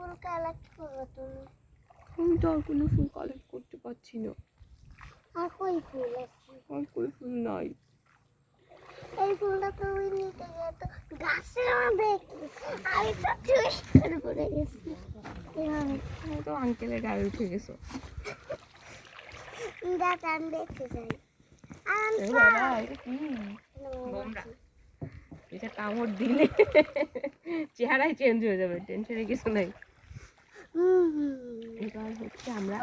ফুল collect করো তুমি? আমি তো আর কোনো ফুল কালেক্ট করতে পারছি না। আর কই ফুল আছে? আর কোনো ফুল নাই। এই ফুলটা তুমি নিতে গিয়ে তো গাছের মধ্যে আমি তো চুষ করে পড়ে গেছি। তুমি তো আঙ্কেলের গায়ে উঠে গেছো। দাঁত আমি দেখতে চাই। বাবা এটা কি? বোমরা। এটা কামড় দিলে চেহারাই চেঞ্জ হয়ে যাবে, টেনশনের কিছু নাই। এবার হচ্ছে আমরা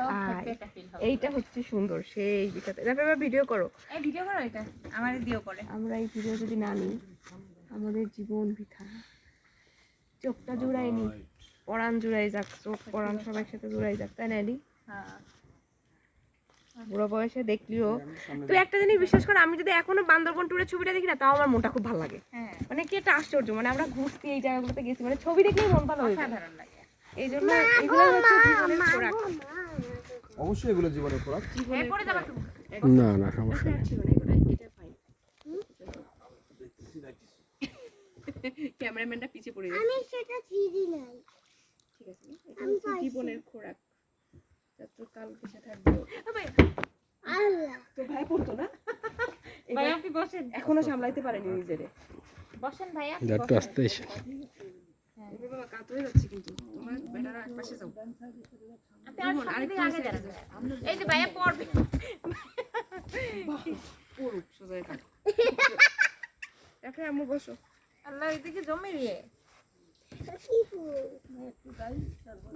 এইটা হচ্ছে সুন্দর সেই বিষয়টা। দেখো এবার ভিডিও করো, এই ভিডিও করো, এটা আমারে দিও করে। আমরা এই ভিডিও যদি না নিই আমাদের জীবন বৃথা। চোখটা জুড়াই নি, পরাণ জুড়াই যাক, চোখ পরাণ সব একসাথে জুড়াই যাক, তাই না এডি? হ্যাঁ, বুড়ো বয়সে দেখলিও তুই একটা জিনিস বিশ্বাস কর, আমি যদি এখনো বান্দরবন ট্যুরের ছবিটা দেখি না তাও আমার মনটা খুব ভালো লাগে। হ্যাঁ, মানে কি একটা আশ্চর্য, মানে আমরা ঘুরতে এই জায়গাগুলোতে গেছি, মানে ছবি দেখলেই মন ভালো হয়ে যায়। সাধারণ লাগে। এই জন্য এগুলো হচ্ছে জীবনের খোরাক। অবশ্যই এগুলো জীবনের খোরাক। এই পড়ে যাবা তুমি। না না সমস্যা নেই। এটা ফাইন। ক্যামেরাম্যানটা পিছে পড়ে যাচ্ছে। আমি সেটা চিনি নাই। ঠিক আছে, এটা হচ্ছে জীবনের খোরাক। যত কাল বেঁচে থাকবো। আল্লাহ, তো ভাই পড়তো না? ভাই আপনি বসেন, এখনো সামলাইতে পারেনি নিজেরে। বসেন ভাইয়া। একটু আসতে এসে বাবা কাত হয়ে যাচ্ছে কিন্তু তোমার বেটারা একপাশে যাও। আপনি আর সামনে আগে যান। এই যে ভাইয়া পড়বে। পড়ুক সোজা থাক। দেখে আম্মু বসো। আল্লাহ এদিকে জমে রে। কি ফুল?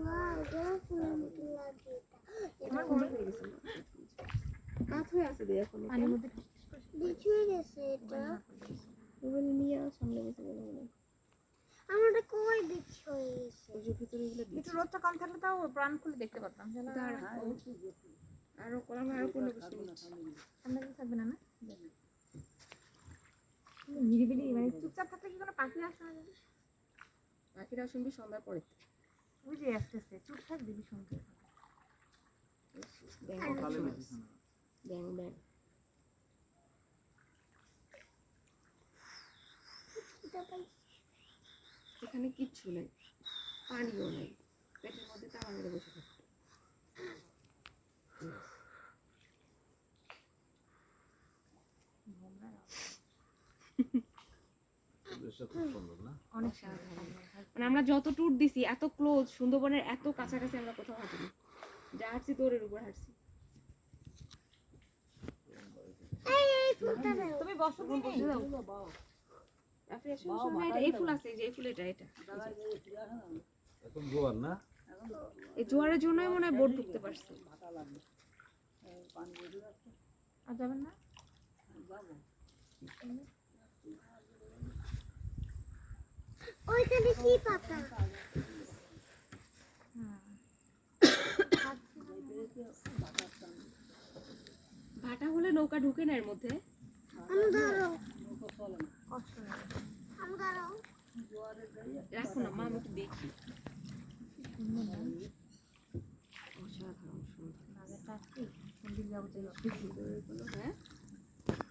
ওয়াও, বড় ফুলের মতো লাগে এটা। আমার ঘরে হয়ে গেছে। কাত হয়ে আছে দিয়ে এখন। পানির মধ্যে বিছুয়ে গেছে এটা। ওগুলো নিয়ে সামনে গেছে বলে মনে হয়। আমারটা কই বিছুয়ে গেছে? ওই যে ভিতরে এগুলো একটু রোদটা কম থাকলে তাও প্রাণ খুলে দেখতে পারতাম। আরো কলাম আরো কোনো কিছু সামনে দিকে থাকবে না, না? নিরিবিলি মানে চুপচাপ থাকলে কি কোনো পাখি আসে না? পাখিরা শুনবি সন্ধ্যার পরে। ওই যে আস্তে আস্তে চুপ থাক, দিবি শুনতে। ব্যাং ব্যাং। এখানে কিচ্ছু নেই, পানিও নেই, পেটের মধ্যে তালা মেরে বসে থাকতে। অনেক মানে আমরা যত ট্যুর দিছি এত ক্লোজ, সুন্দরবনের এত কাছাকাছি আমরা কোথাও হাঁটিনি। যা হাঁটছি তোরের উপর হাঁটছি। এই ফুলটা দাও। তুমি বসো, তুমি বসে যাও। রাফি আসো ভাই, এই ফুল আছে, এই যে এই ফুল, এটা এখন জোয়ার না, এই জোয়ারের জন্যই মনে হয় বোট ঢুকতে পারছে। আর যাবেন না? ওইখানে কি পাতা? ভাটা হলে নৌকা ঢুকে না এর মধ্যে। আমি ধরো, কষ্ট নেই। আমি ধরো। রাখো না মা, আমি একটু দেখি। অসাধারণ সুন্দর। হ্যাঁ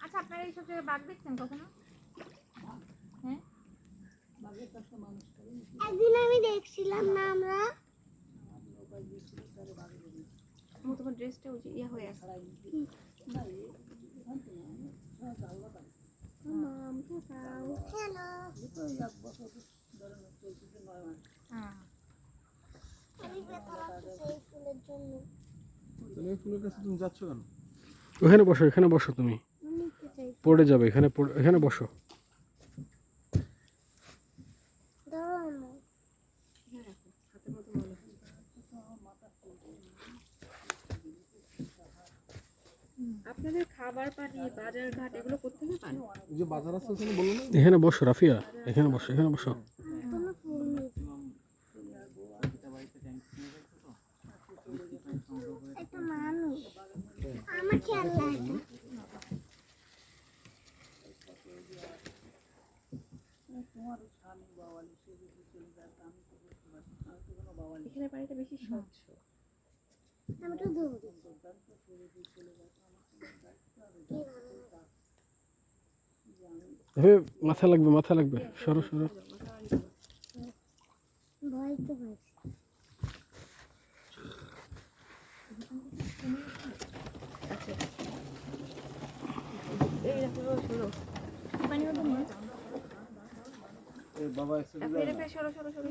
আচ্ছা, আপনারা এইসব জায়গায় বাঘ দেখছেন কখনো? হ্যাঁ, একদিন আমি দেখছিলাম না আমরা। তোমার ড্রেসটা ওই যে ইয়া হয়ে আছে। হ্যালো, হ্যাঁ। আমি ব্যথা লাগতেছে এই ফুলের জন্য। তুমি এই ফুলের কাছে তুমি যাচ্ছ কেন? ওখানে বসো, এখানে বসো, তুমি আমি নিতে চাই। পড়ে যাবে, এখানে বসো। ধরো আম্মু। হ্যাঁ রাখো, হাতের মধ্যে ময়লা হবে। আপনাদের খাবার পানি বাজার ঘাট এগুলো কোত্থেকে পান? এই যে বাজার আছে ওখানে বললো না, এখানে বসো রাফিয়া, এখানে বসো, এখানে বসো। কোনো ফুল নেই। একটা মানুষ আমার খেয়াল লাগে। এখানে পানিটা বেশি স্বচ্ছ। আমি তো দৌড়ি। মাথা লাগবে, সরো সরো। ভয় তো পাইছি। এই রাখো সরো পানি মতো নিয়ে বাবা রেখে সরো সরো সরো